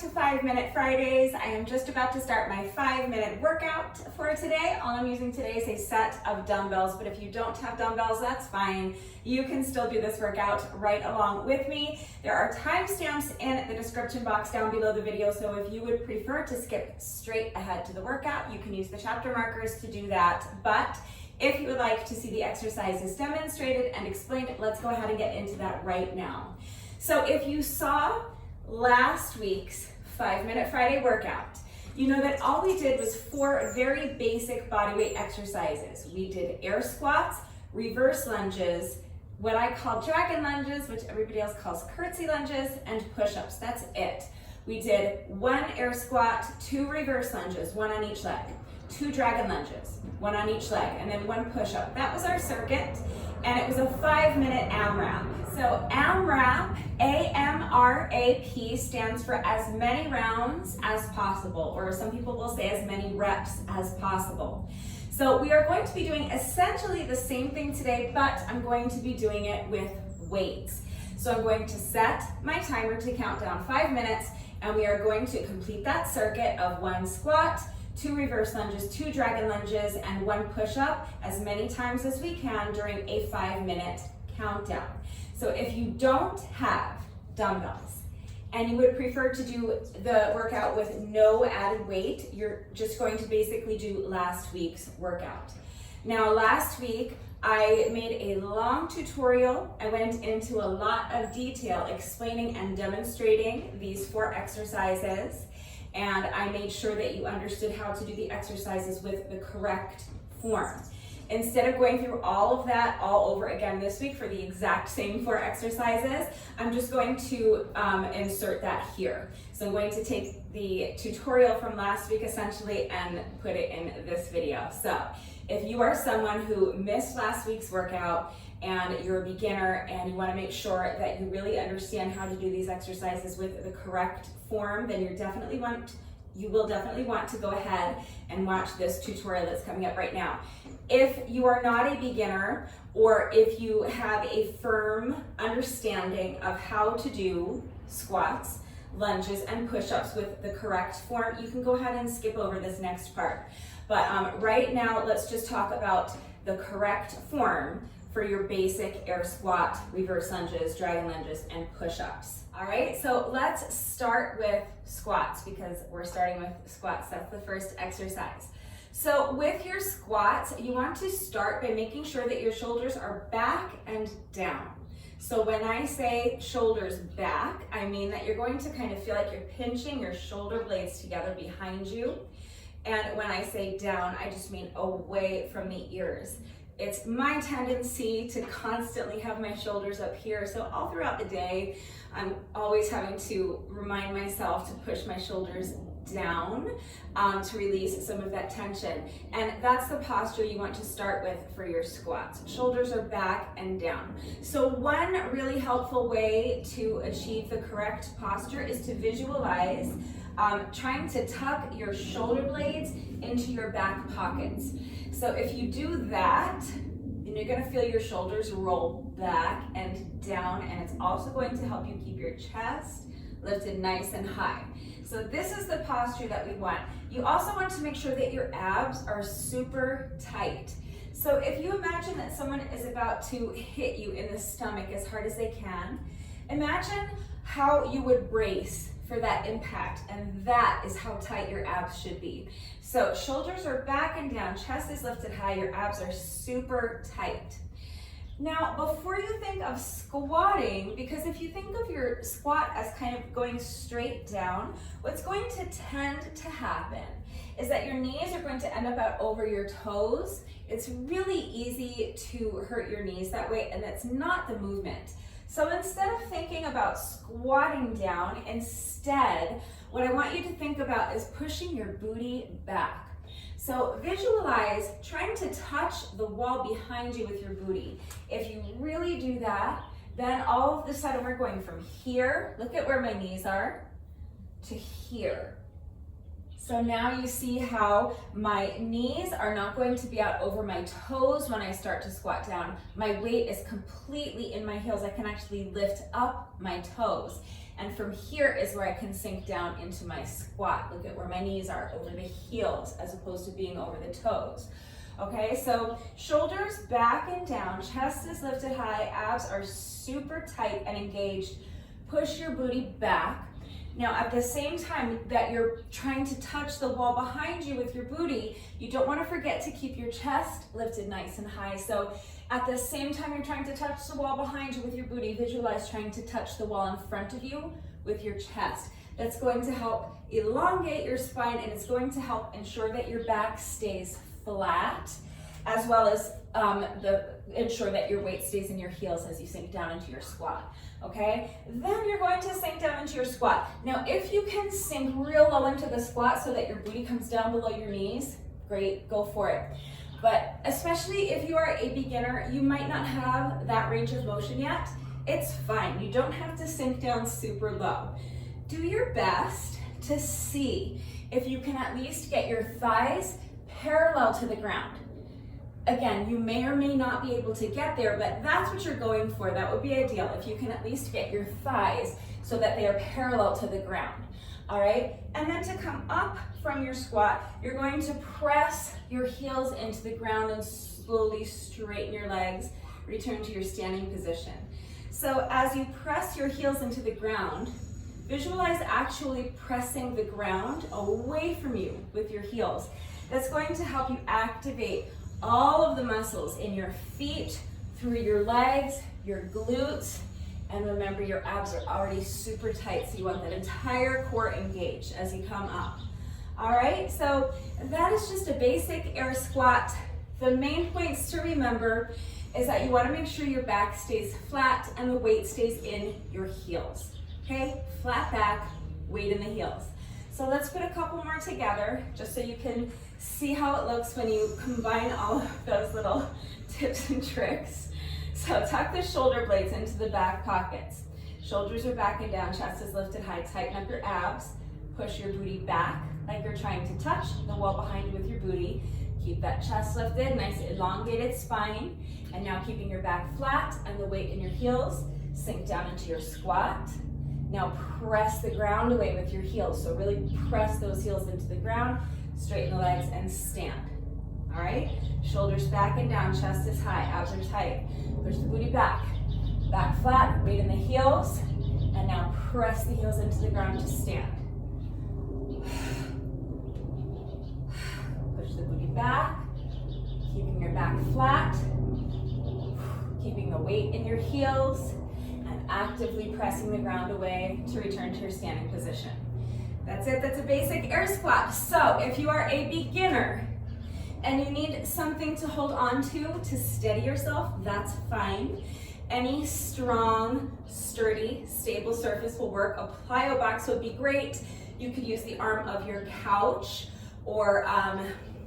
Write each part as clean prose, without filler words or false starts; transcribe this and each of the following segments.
to 5-Minute Fridays. I am just about to start my 5-minute workout for today. All I'm using today is a set of dumbbells, but if you don't have dumbbells, that's fine. You can still do this workout right along with me. There are timestamps in the description box down below the video, so if you would prefer to skip straight ahead to the workout, you can use the chapter markers to do that. But if you would like to see the exercises demonstrated and explained, let's go ahead and get into that right now. So if you saw last week's 5-Minute Friday workout, you know that all we did was 4 very basic bodyweight exercises. We did air squats, reverse lunges, what I call dragon lunges, which everybody else calls curtsy lunges, and push-ups. That's it. We did 1 air squat, 2 reverse lunges, 1 on each leg, 2 dragon lunges, 1 on each leg, and then 1 push-up. That was our circuit, and it was a 5-minute AMRAP. So AMRAP, A-M-R-A-P, stands for as many rounds as possible, or some people will say as many reps as possible. So we are going to be doing essentially the same thing today, but I'm going to be doing it with weights. So I'm going to set my timer to count down 5 minutes, and we are going to complete that circuit of 1 squat, 2 reverse lunges, 2 dragon lunges, and 1 push-up as many times as we can during a 5-minute countdown. So if you don't have dumbbells and you would prefer to do the workout with no added weight, you're just going to basically do last week's workout. Now last week I made a long tutorial. I went into a lot of detail explaining and demonstrating these 4 exercises, and I made sure that you understood how to do the exercises with the correct form. Instead of going through all of that all over again this week for the exact same 4 exercises, I'm just going to insert that here. So I'm going to take the tutorial from last week essentially and put it in this video. So if you are someone who missed last week's workout and you're a beginner and you want to make sure that you really understand how to do these exercises with the correct form, then you will definitely want to go ahead and watch this tutorial that's coming up right now. If you are not a beginner, or if you have a firm understanding of how to do squats, lunges, and push-ups with the correct form, you can go ahead and skip over this next part. But right now, let's just talk about the correct form for your basic air squat, reverse lunges, dragon lunges, and push-ups. All right, so let's start with squats because we're starting with squats. That's the first exercise. So with your squats, you want to start by making sure that your shoulders are back and down. So when I say shoulders back, I mean that you're going to kind of feel like you're pinching your shoulder blades together behind you. And when I say down, I just mean away from the ears. It's my tendency to constantly have my shoulders up here. So all throughout the day, I'm always having to remind myself to push my shoulders down to release some of that tension. And that's the posture you want to start with for your squats. Shoulders are back and down. So one really helpful way to achieve the correct posture is to visualize trying to tuck your shoulder blades into your back pockets. So if you do that, then you're going to feel your shoulders roll back and down, and it's also going to help you keep your chest lifted nice and high. So this is the posture that we want. You also want to make sure that your abs are super tight. So if you imagine that someone is about to hit you in the stomach as hard as they can, imagine how you would brace for that impact, and that is how tight your abs should be. So shoulders are back and down, chest is lifted high, your abs are super tight. Now, before you think of squatting, because if you think of your squat as kind of going straight down, what's going to tend to happen is that your knees are going to end up out over your toes. It's really easy to hurt your knees that way, and that's not the movement. So instead of thinking about squatting down, instead, what I want you to think about is pushing your booty back. So visualize trying to touch the wall behind you with your booty. If you really do that, then all of a sudden we're going from here, look at where my knees are, to here. So now you see how my knees are not going to be out over my toes when I start to squat down. My weight is completely in my heels. I can actually lift up my toes. And from here is where I can sink down into my squat. Look at where my knees are, over the heels, as opposed to being over the toes. Okay, so shoulders back and down, chest is lifted high, abs are super tight and engaged. Push your booty back. Now at the same time that you're trying to touch the wall behind you with your booty, you don't want to forget to keep your chest lifted nice and high. So at the same time you're trying to touch the wall behind you with your booty, visualize trying to touch the wall in front of you with your chest. That's going to help elongate your spine, and it's going to help ensure that your back stays flat, as well as ensure that your weight stays in your heels as you sink down into your squat, okay? Then you're going to sink down into your squat. Now, if you can sink real low into the squat so that your booty comes down below your knees, great, go for it. But especially if you are a beginner, you might not have that range of motion yet. It's fine, you don't have to sink down super low. Do your best to see if you can at least get your thighs parallel to the ground. Again, you may or may not be able to get there, but that's what you're going for. That would be ideal if you can at least get your thighs so that they are parallel to the ground. All right, and then to come up from your squat, you're going to press your heels into the ground and slowly straighten your legs, return to your standing position. So as you press your heels into the ground, visualize actually pressing the ground away from you with your heels. That's going to help you activate all of the muscles in your feet, through your legs, your glutes, and remember your abs are already super tight, so you want that entire core engaged as you come up. All right, so that is just a basic air squat. The main points to remember is that you want to make sure your back stays flat and the weight stays in your heels. Okay, flat back, weight in the heels. So let's put a couple more together just so you can see how it looks when you combine all of those little tips and tricks. So tuck the shoulder blades into the back pockets. Shoulders are back and down, chest is lifted high. Tighten up your abs. Push your booty back like you're trying to touch the wall behind you with your booty. Keep that chest lifted, nice elongated spine. And now keeping your back flat and the weight in your heels, sink down into your squat. Now press the ground away with your heels. So really press those heels into the ground, straighten the legs and stand. All right, shoulders back and down, chest is high, abs are tight. Push the booty back, back flat, weight in the heels, and now press the heels into the ground to stand. Push the booty back, keeping your back flat, keeping the weight in your heels, and actively pressing the ground away to return to your standing position. That's it, that's a basic air squat. So if you are a beginner and you need something to hold on to steady yourself, that's fine. Any strong, sturdy, stable surface will work. A plyo box would be great. You could use the arm of your couch or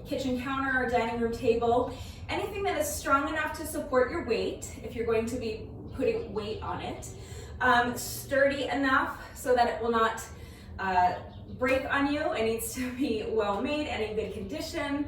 kitchen counter or dining room table. Anything that is strong enough to support your weight, if you're going to be putting weight on it. Sturdy enough so that it will not break on you. It needs to be well made and in good condition.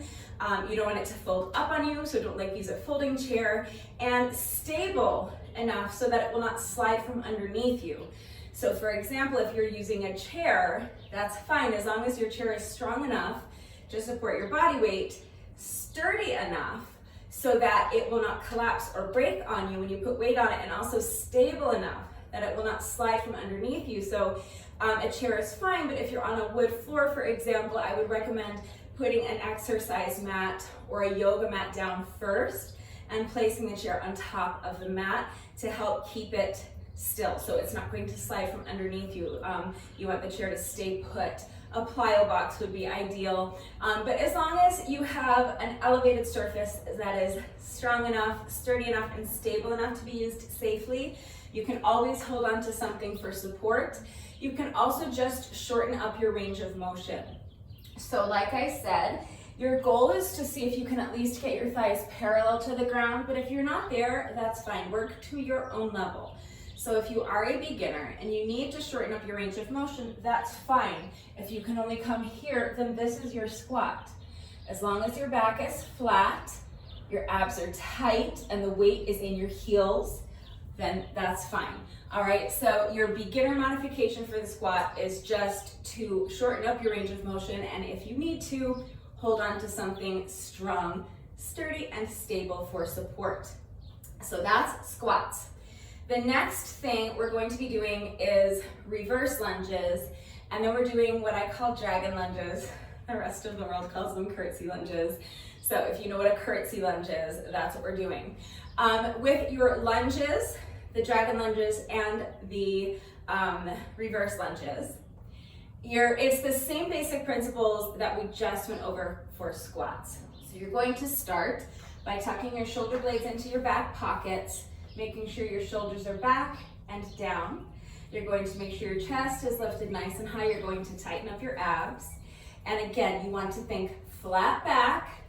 You don't want it to fold up on you, so don't use a folding chair. And stable enough so that it will not slide from underneath you. So for example, if you're using a chair, that's fine as long as your chair is strong enough to support your body weight, sturdy enough so that it will not collapse or break on you when you put weight on it, and also stable enough that it will not slide from underneath you. So a chair is fine, but if you're on a wood floor, for example, I would recommend putting an exercise mat or a yoga mat down first and placing the chair on top of the mat to help keep it still, so it's not going to slide from underneath you. You want the chair to stay put. A plyo box would be ideal, but as long as you have an elevated surface that is strong enough, sturdy enough, and stable enough to be used safely, you can always hold on to something for support. You can also just shorten up your range of motion. So like I said, your goal is to see if you can at least get your thighs parallel to the ground, but if you're not there, that's fine. Work to your own level. So if you are a beginner and you need to shorten up your range of motion, that's fine. If you can only come here, then this is your squat. As long as your back is flat, your abs are tight, and the weight is in your heels, then that's fine. All right, so your beginner modification for the squat is just to shorten up your range of motion, and if you need to, hold on to something strong, sturdy, and stable for support. So that's squats. The next thing we're going to be doing is reverse lunges, and then we're doing what I call dragon lunges. The rest of the world calls them curtsy lunges. So if you know what a curtsy lunge is, that's what we're doing. With your lunges, the dragon lunges and the reverse lunges, it's the same basic principles that we just went over for squats. So you're going to start by tucking your shoulder blades into your back pockets, making sure your shoulders are back and down. You're going to make sure your chest is lifted nice and high. You're going to tighten up your abs. And again, you want to think flat back,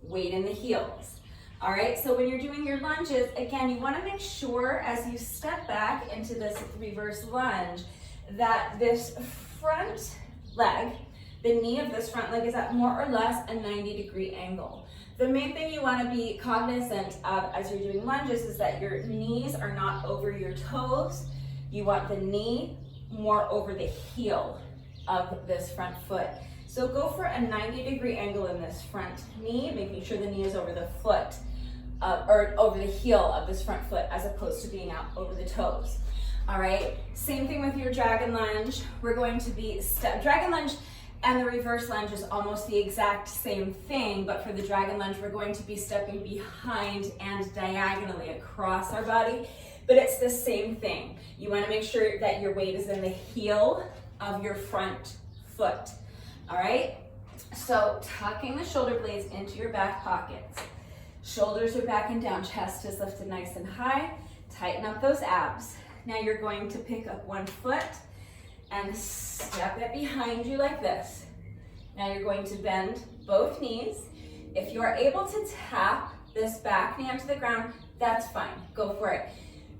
weight in the heels. All right, so when you're doing your lunges, again, you want to make sure as you step back into this reverse lunge that this front leg, the knee of this front leg, is at more or less a 90-degree angle. The main thing you want to be cognizant of as you're doing lunges is that your knees are not over your toes. You want the knee more over the heel of this front foot. So go for a 90-degree angle in this front knee, making sure the knee is over the foot, or over the heel of this front foot, as opposed to being out over the toes. All right, same thing with your dragon lunge. We're going to be, dragon lunge and the reverse lunge is almost the exact same thing, but for the dragon lunge, we're going to be stepping behind and diagonally across our body, but it's the same thing. You want to make sure that your weight is in the heel of your front foot. All right, so tucking the shoulder blades into your back pockets. Shoulders are back and down, chest is lifted nice and high. Tighten up those abs. Now you're going to pick up one foot and step it behind you like this. Now you're going to bend both knees. If you are able to tap this back knee onto the ground, that's fine, go for it.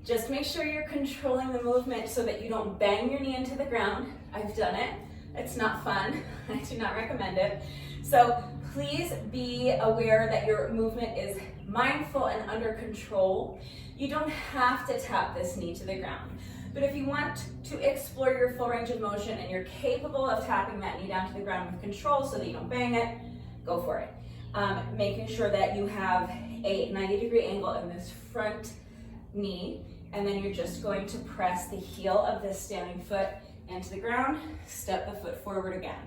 Just make sure you're controlling the movement so that you don't bang your knee into the ground. I've done it. It's not fun. I do not recommend it. So please be aware that your movement is mindful and under control. You don't have to tap this knee to the ground. But if you want to explore your full range of motion and you're capable of tapping that knee down to the ground with control so that you don't bang it, go for it. Making sure that you have a 90-degree angle in this front knee, and then you're just going to press the heel of this standing foot into the ground, step the foot forward again.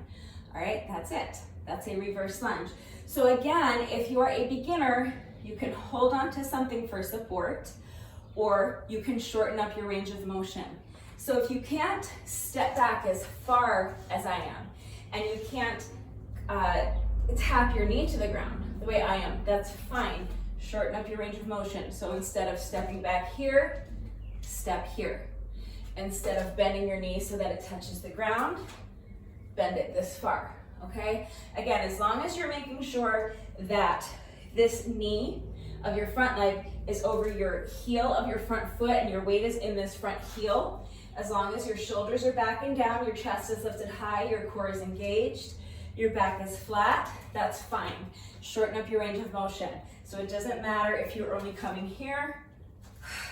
All right, that's it. That's a reverse lunge. So again, if you are a beginner, you can hold on to something for support, or you can shorten up your range of motion. So if you can't step back as far as I am, and you can't tap your knee to the ground the way I am, that's fine. Shorten up your range of motion. So instead of stepping back here, step here. Instead of bending your knee so that it touches the ground, bend it this far, okay? Again, as long as you're making sure that this knee of your front leg is over your heel of your front foot and your weight is in this front heel, as long as your shoulders are back and down, your chest is lifted high, your core is engaged, your back is flat, that's fine. Shorten up your range of motion. So it doesn't matter if you're only coming here,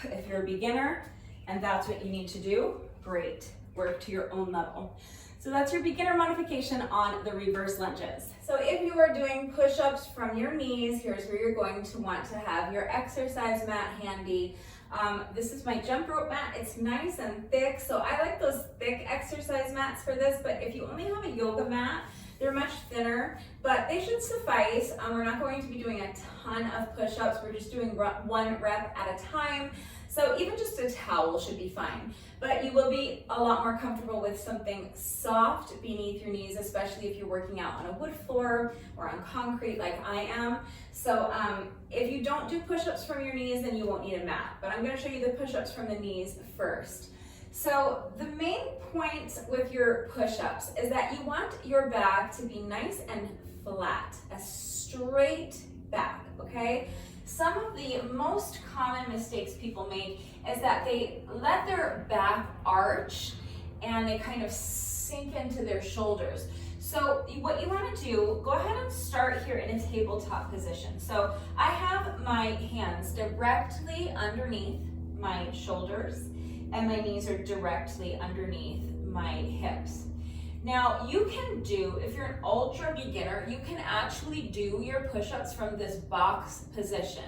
if you're a beginner, and that's what you need to do, great. Work to your own level. So that's your beginner modification on the reverse lunges. So if you are doing push-ups from your knees, here's where you're going to want to have your exercise mat handy. This is my jump rope mat. It's nice and thick, so I like those thick exercise mats for this, but if you only have a yoga mat, they're much thinner, but they should suffice. We're not going to be doing a ton of push-ups. We're just doing one rep at a time. So even just a towel should be fine, but you will be a lot more comfortable with something soft beneath your knees, especially if you're working out on a wood floor or on concrete like I am. So if you don't do push-ups from your knees, then you won't need a mat, but I'm gonna show you the push-ups from the knees first. So the main point with your push-ups is that you want your back to be nice and flat, a straight back, okay? Some of the most common mistakes people make is that they let their back arch and they kind of sink into their shoulders. So what you want to do, go ahead and start here in a tabletop position. So I have my hands directly underneath my shoulders, and my knees are directly underneath my hips. Now you can do, if you're an ultra beginner, you can actually do your push-ups from this box position.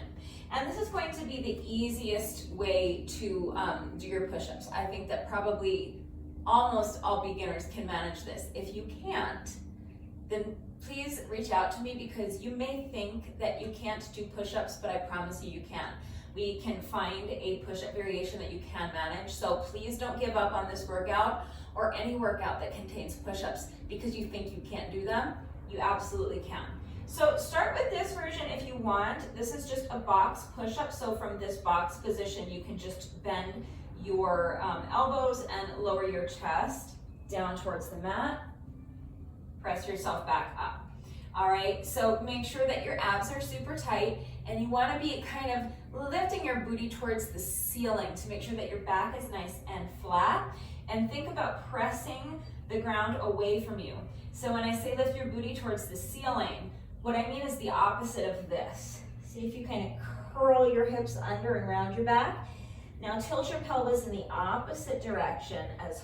And this is going to be the easiest way to do your push-ups. I think that probably almost all beginners can manage this. If you can't, then please reach out to me, because you may think that you can't do push-ups, but I promise you, you can. We can find a push-up variation that you can manage. So please don't give up on this workout or any workout that contains push-ups because you think you can't do them. You absolutely can. So start with this version if you want. This is just a box push-up. So from this box position, you can just bend your elbows and lower your chest down towards the mat. Press yourself back up. All right, so make sure that your abs are super tight, and you want to be kind of lifting your booty towards the ceiling to make sure that your back is nice and flat. And think about pressing the ground away from you. So when I say lift your booty towards the ceiling, what I mean is the opposite of this. See if you kind of curl your hips under and around your back. Now tilt your pelvis in the opposite direction as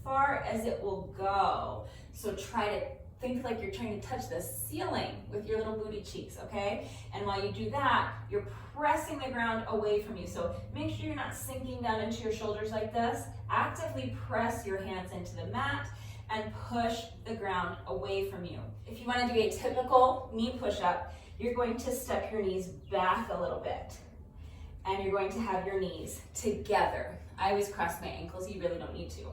far as it will go. So try to think like you're trying to touch the ceiling with your little booty cheeks, okay? And while you do that, you're pressing the ground away from you. So make sure you're not sinking down into your shoulders like this. Actively press your hands into the mat and push the ground away from you. If you want to do a typical knee push-up, you're going to step your knees back a little bit. And you're going to have your knees together. I always cross my ankles, you really don't need to.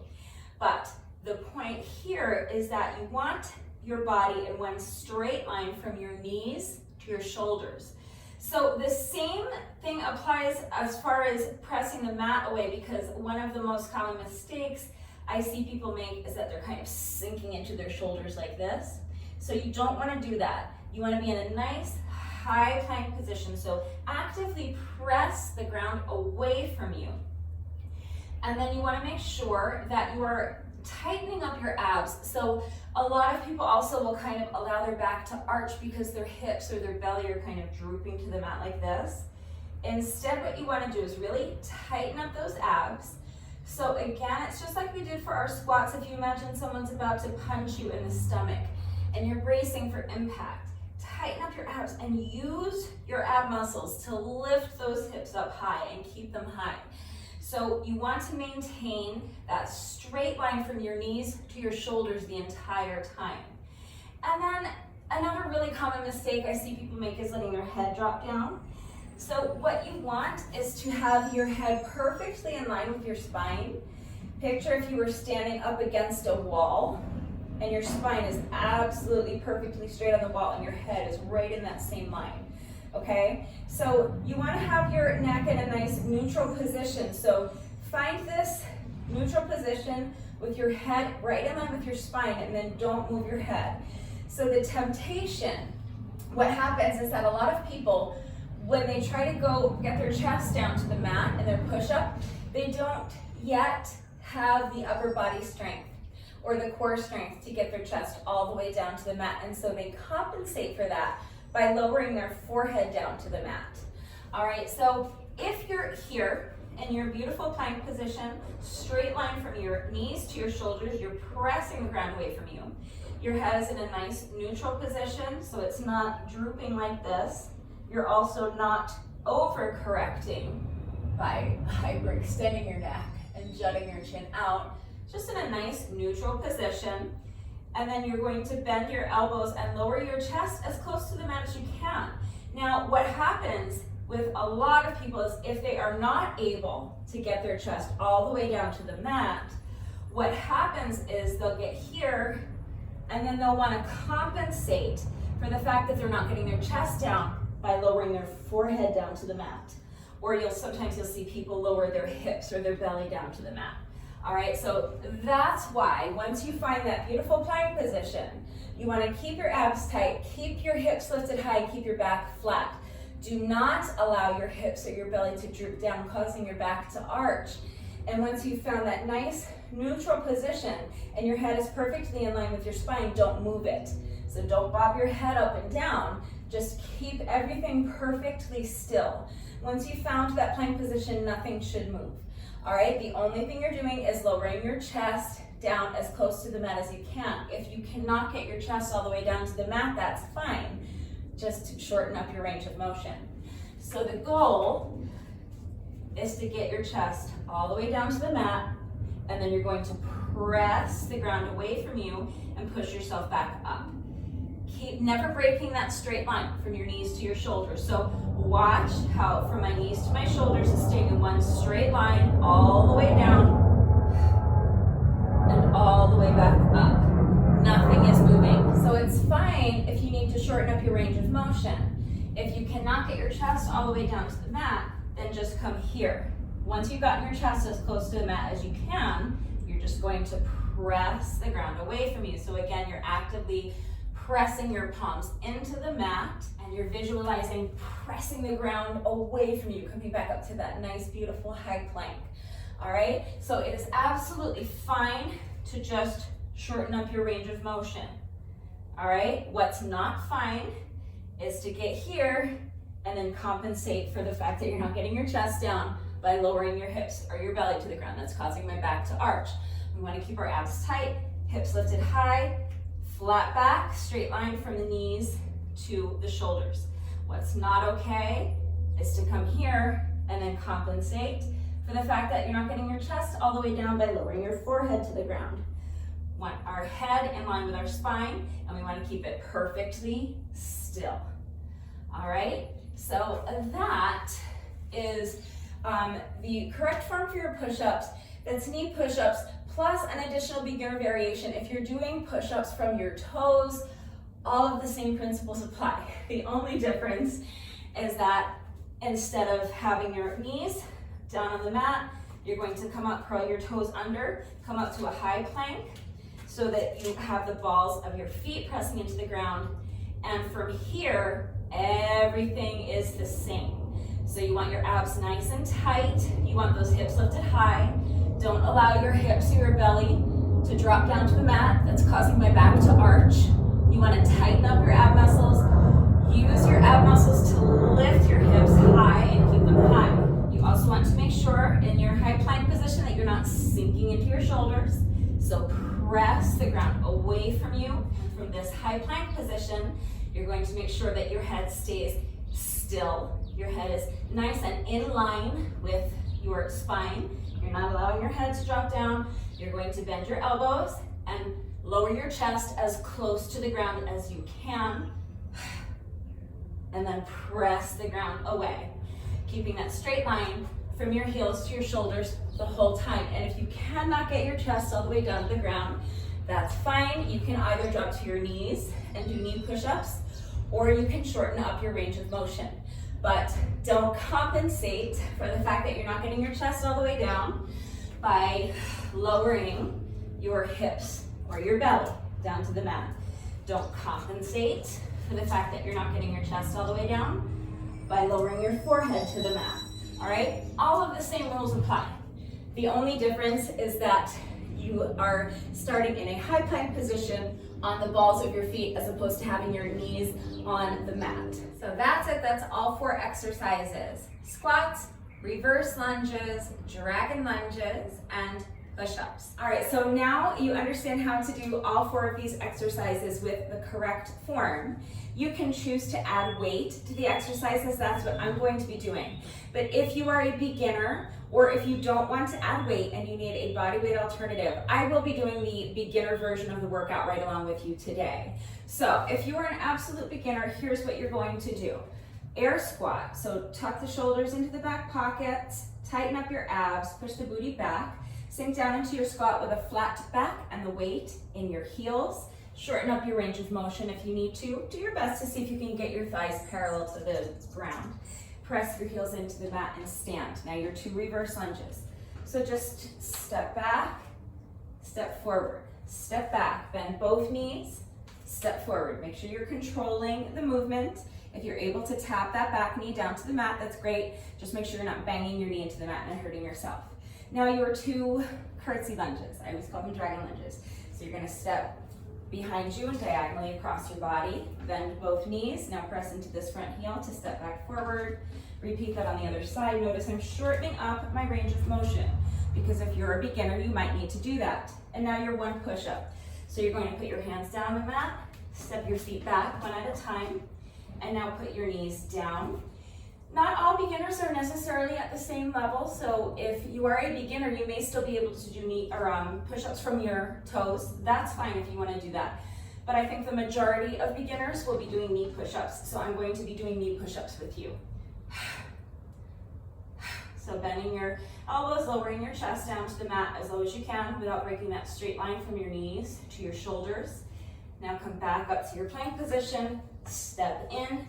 But the point here is that you want your body in one straight line from your knees to your shoulders. So the same thing applies as far as pressing the mat away, because one of the most common mistakes I see people make is that they're kind of sinking into their shoulders like this. So you don't want to do that. You want to be in a nice high plank position. So actively press the ground away from you. And then you want to make sure that you are tightening up your abs. So a lot of people also will kind of allow their back to arch because their hips or their belly are kind of drooping to the mat like this. Instead, what you want to do is really tighten up those abs. So again, it's just like we did for our squats. If you imagine someone's about to punch you in the stomach and you're bracing for impact, tighten up your abs and use your ab muscles to lift those hips up high and keep them high. So you want to maintain that straight line from your knees to your shoulders the entire time. And then another really common mistake I see people make is letting their head drop down. So what you want is to have your head perfectly in line with your spine. Picture if you were standing up against a wall and your spine is absolutely perfectly straight on the wall and your head is right in that same line. Okay, so you want to have your neck in a nice neutral position. So find this neutral position with your head right in line with your spine, and then don't move your head. So the temptation, what happens is that a lot of people, when they try to go get their chest down to the mat in their push-up, they don't yet have the upper body strength or the core strength to get their chest all the way down to the mat, and so they compensate for that by lowering their forehead down to the mat. All right, so if you're here in your beautiful plank position, straight line from your knees to your shoulders, you're pressing the ground away from you. Your head is in a nice neutral position, so it's not drooping like this. You're also not overcorrecting by hyperextending your neck and jutting your chin out, just in a nice neutral position. And then you're going to bend your elbows and lower your chest as close to the mat as you can. Now, what happens with a lot of people is if they are not able to get their chest all the way down to the mat, what happens is they'll get here and then they'll want to compensate for the fact that they're not getting their chest down by lowering their forehead down to the mat. Or sometimes you'll see people lower their hips or their belly down to the mat. All right, so that's why once you find that beautiful plank position, you want to keep your abs tight, keep your hips lifted high, keep your back flat. Do not allow your hips or your belly to droop down, causing your back to arch. And once you've found that nice neutral position and your head is perfectly in line with your spine, don't move it. So don't bob your head up and down, just keep everything perfectly still. Once you've found that plank position, nothing should move. All right, the only thing you're doing is lowering your chest down as close to the mat as you can. If you cannot get your chest all the way down to the mat, that's fine. Just shorten up your range of motion. So the goal is to get your chest all the way down to the mat, and then you're going to press the ground away from you and push yourself back up. Keep never breaking that straight line from your knees to your shoulders. So watch how from my knees to my shoulders is staying in one straight line all the way down and all the way back up. Nothing is moving. So it's fine if you need to shorten up your range of motion. If you cannot get your chest all the way down to the mat, then just come here. Once you've gotten your chest as close to the mat as you can, you're just going to press the ground away from you. So again, you're actively pressing your palms into the mat, and you're visualizing pressing the ground away from you, coming back up to that nice, beautiful high plank. All right, so it is absolutely fine to just shorten up your range of motion. All right, what's not fine is to get here and then compensate for the fact that you're not getting your chest down by lowering your hips or your belly to the ground. That's causing my back to arch. We want to keep our abs tight, hips lifted high, flat back, straight line from the knees to the shoulders. What's not okay is to come here and then compensate for the fact that you're not getting your chest all the way down by lowering your forehead to the ground. We want our head in line with our spine, and we want to keep it perfectly still. All right, so that is the correct form for your push-ups. That's knee push-ups plus an additional beginner variation. If you're doing push-ups from your toes, all of the same principles apply. The only difference is that instead of having your knees down on the mat, you're going to come up, curl your toes under, come up to a high plank so that you have the balls of your feet pressing into the ground. And from here, everything is the same. So you want your abs nice and tight. You want those hips lifted high. Don't allow your hips or your belly to drop down to the mat. That's causing my back to arch. You want to tighten up your ab muscles. Use your ab muscles to lift your hips high and keep them high. You also want to make sure in your high plank position that you're not sinking into your shoulders. So press the ground away from you. From this high plank position, you're going to make sure that your head stays still. Your head is nice and in line with your spine. You're not allowing your head to drop down. You're going to bend your elbows and lower your chest as close to the ground as you can. And then press the ground away, keeping that straight line from your heels to your shoulders the whole time. And if you cannot get your chest all the way down to the ground, that's fine. You can either drop to your knees and do knee push-ups, or you can shorten up your range of motion. But don't compensate for the fact that you're not getting your chest all the way down by lowering your hips or your belly down to the mat. Don't compensate for the fact that you're not getting your chest all the way down by lowering your forehead to the mat. All right, all of the same rules apply. The only difference is that you are starting in a high plank position on the balls of your feet as opposed to having your knees on the mat. So that's it, that's all 4 exercises. Squats, reverse lunges, dragon lunges, and push-ups. All right, so now you understand how to do all 4 of these exercises with the correct form. You can choose to add weight to the exercises. That's what I'm going to be doing. But if you are a beginner, or if you don't want to add weight and you need a body weight alternative, I will be doing the beginner version of the workout right along with you today. So if you are an absolute beginner, here's what you're going to do. Air squat, so tuck the shoulders into the back pockets, tighten up your abs, push the booty back, sink down into your squat with a flat back and the weight in your heels. Shorten up your range of motion if you need to. Do your best to see if you can get your thighs parallel to the ground. Press your heels into the mat and stand. Now your 2 reverse lunges. So just step back, step forward, step back, bend both knees, step forward. Make sure you're controlling the movement. If you're able to tap that back knee down to the mat, that's great. Just make sure you're not banging your knee into the mat and hurting yourself. Now your 2 curtsy lunges. I always call them dragon lunges. So you're gonna step behind you and diagonally across your body. Bend both knees. Now press into this front heel to step back forward. Repeat that on the other side. Notice I'm shortening up my range of motion. because if you're a beginner, you might need to do that. And now your one push-up. So you're going to put your hands down on the mat, step your feet back one at a time, and now put your knees down. Not all beginners are necessarily at the same level, so if you are a beginner, you may still be able to do knee or push-ups from your toes. That's fine if you want to do that. But I think the majority of beginners will be doing knee push-ups, so I'm going to be doing knee push-ups with you. So bending your elbows, lowering your chest down to the mat as low as you can without breaking that straight line from your knees to your shoulders. Now come back up to your plank position, step in,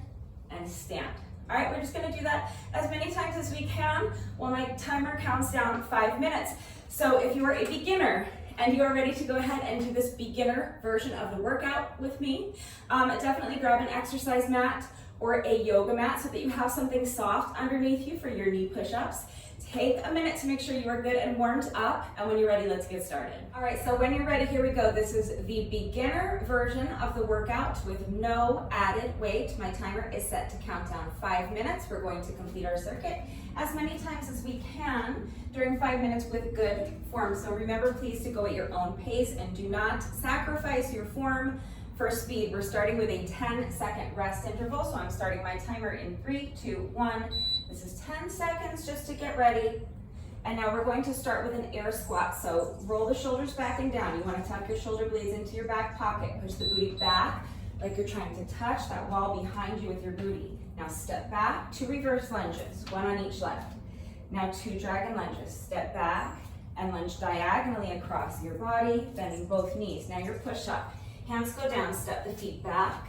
and stand. All right, we're just gonna do that as many times as we can while my timer counts down 5 minutes. So if you are a beginner and you are ready to go ahead and do this beginner version of the workout with me, definitely grab an exercise mat or a yoga mat so that you have something soft underneath you for your knee push-ups. Take a minute to make sure you are good and warmed up, and when you're ready, let's get started. All right, so when you're ready, here we go. This is the beginner version of the workout with no added weight. My timer is set to count down 5 minutes. We're going to complete our circuit as many times as we can during 5 minutes with good form. So remember, please, to go at your own pace and do not sacrifice your form for speed. We're starting with a 10-second rest interval, so I'm starting my timer in 3, 2, 1. This is 10 seconds just to get ready. And now we're going to start with an air squat. So roll the shoulders back and down. You want to tuck your shoulder blades into your back pocket. Push the booty back like you're trying to touch that wall behind you with your booty. Now step back, 2 reverse lunges, 1 on each leg. Now 2 dragon lunges. Step back and lunge diagonally across your body, bending both knees. Now your push-up. Hands go down, step the feet back.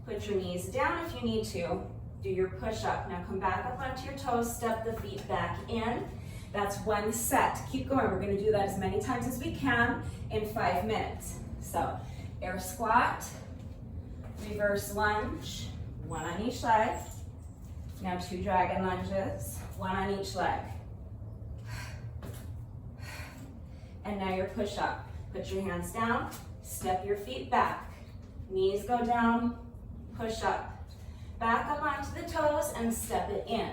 Put your knees down if you need to. Do your push-up. Now come back up onto your toes, step the feet back in. That's 1 set. Keep going. We're going to do that as many times as we can in 5 minutes. So air squat, reverse lunge, 1 on each leg. Now 2 dragon lunges, 1 on each leg. And now your push-up. Put your hands down, step your feet back. Knees go down, push up. Back up onto the toes and step it in.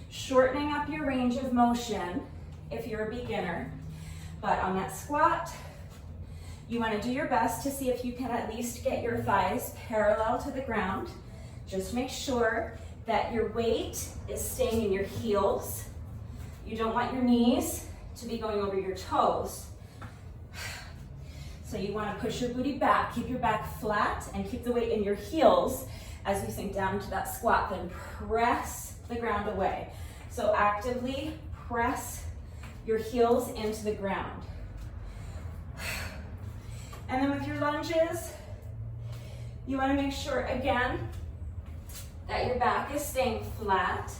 Shortening up your range of motion if you're a beginner. But on that squat, you want to do your best to see if you can at least get your thighs parallel to the ground. Just make sure that your weight is staying in your heels. You don't want your knees to be going over your toes. So you want to push your booty back, keep your back flat, and keep the weight in your heels as you sink down into that squat. Then press the ground away. So actively press your heels into the ground. And then with your lunges, you want to make sure, again, that your back is staying flat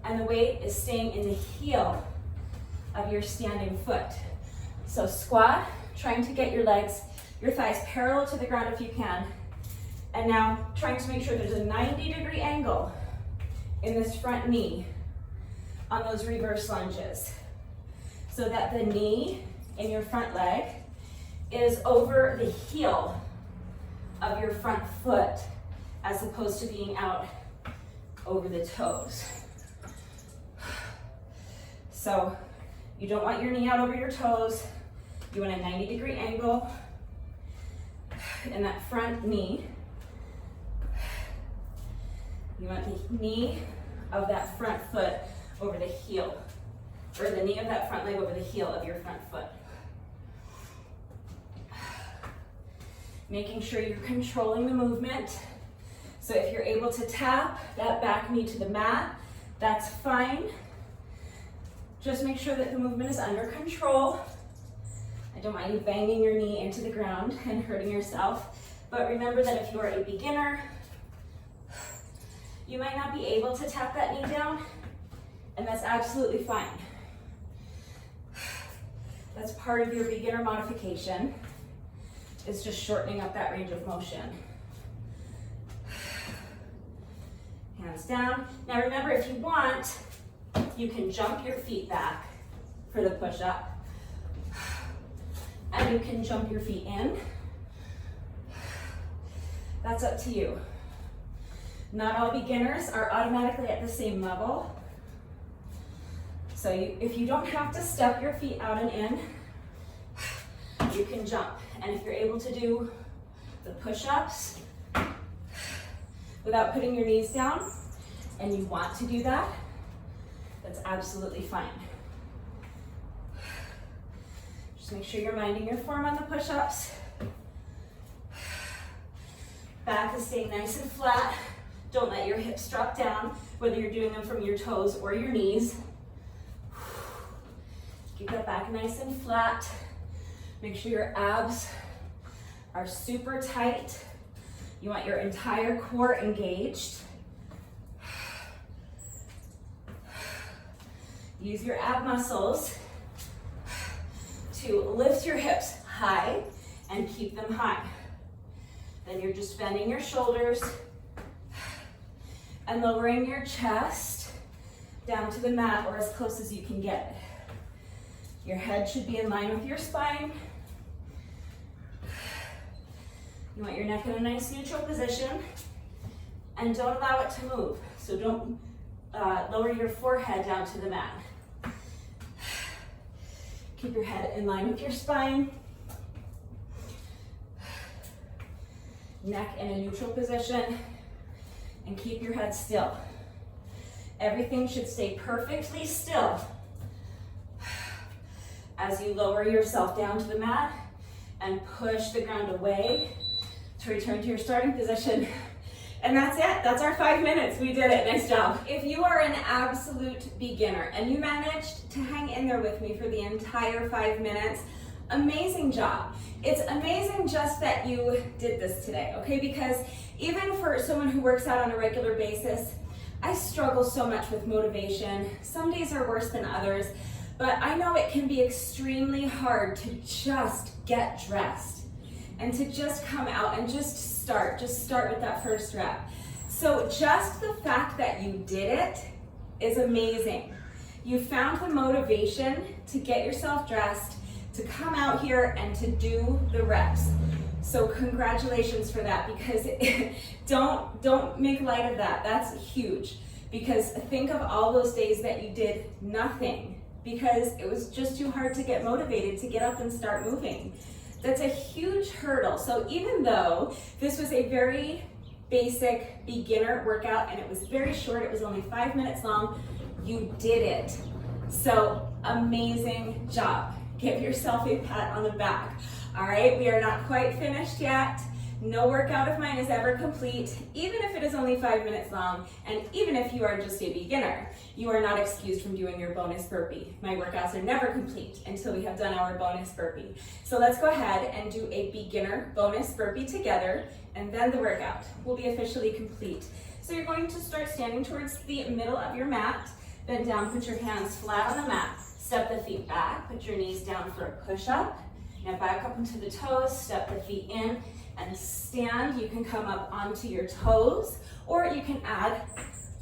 and the weight is staying in the heel of your standing foot. So squat, trying to get your legs, your thighs parallel to the ground if you can. And now trying to make sure there's a 90-degree angle in this front knee on those reverse lunges so that the knee in your front leg is over the heel of your front foot as opposed to being out over the toes. So you don't want your knee out over your toes. You want a 90-degree angle in that front knee. You want the knee of that front foot over the heel, or the knee of that front leg over the heel of your front foot. Making sure you're controlling the movement. So if you're able to tap that back knee to the mat, that's fine. Just make sure that the movement is under control. I don't want you banging your knee into the ground and hurting yourself. But remember that if you are a beginner, you might not be able to tap that knee down, and that's absolutely fine. That's part of your beginner modification. It's just shortening up that range of motion. Hands down. Now remember, if you want, you can jump your feet back for the push-up. And you can jump your feet in. That's up to you. Not all beginners are automatically at the same level. So if you don't have to step your feet out and in, you can jump. And if you're able to do the push-ups without putting your knees down, and you want to do that, that's absolutely fine. Just make sure you're minding your form on the push-ups. Back is staying nice and flat. Don't let your hips drop down, whether you're doing them from your toes or your knees. Keep that back nice and flat. Make sure your abs are super tight. You want your entire core engaged. Use your ab muscles to lift your hips high and keep them high. Then you're just bending your shoulders and lowering your chest down to the mat or as close as you can get. Your head should be in line with your spine. You want your neck in a nice neutral position, and don't allow it to move. So don't lower your forehead down to the mat. Keep your head in line with your spine. Neck in a neutral position, and keep your head still. Everything should stay perfectly still as you lower yourself down to the mat and push the ground away to return to your starting position. And that's it, that's our 5 minutes. We did it, nice job. If you are an absolute beginner and you managed to hang in there with me for the entire 5 minutes, amazing job. It's amazing just that you did this today, okay? Because even for someone who works out on a regular basis, I struggle so much with motivation. Some days are worse than others, but I know it can be extremely hard to just get dressed and to just come out and just start with that first rep. So just the fact that you did it is amazing. You found the motivation to get yourself dressed, to come out here and to do the reps. So congratulations for that, because don't make light of that. That's huge, because think of all those days that you did nothing because it was just too hard to get motivated to get up and start moving. That's a huge hurdle. So even though this was a very basic beginner workout and it was very short, it was only 5 minutes long, you did it. So amazing job. Give yourself a pat on the back. All right, we are not quite finished yet. No workout of mine is ever complete, even if it is only 5 minutes long, and even if you are just a beginner, you are not excused from doing your bonus burpee. My workouts are never complete until we have done our bonus burpee. So let's go ahead and do a beginner bonus burpee together, and then the workout will be officially complete. So you're going to start standing towards the middle of your mat, bend down, put your hands flat on the mat, step the feet back, put your knees down for a push-up. Now back up into the toes, step the feet in, and stand. You can come up onto your toes, or you can add